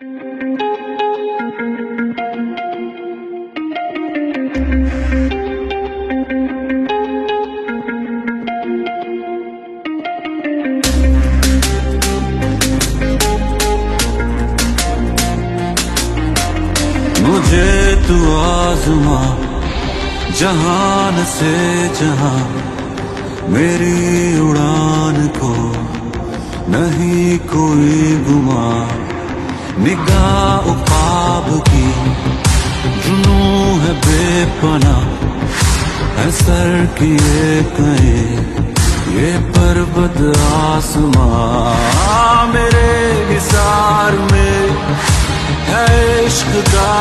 मुझे तू आज़मा जहान से जहां, मेरी उड़ान को नहीं कोई गुमा। निगाह ख्वाब की जुनू है बेपना, है सर किए कहीं ये पर्वत आसमां। मेरे हिसार में है इश्क का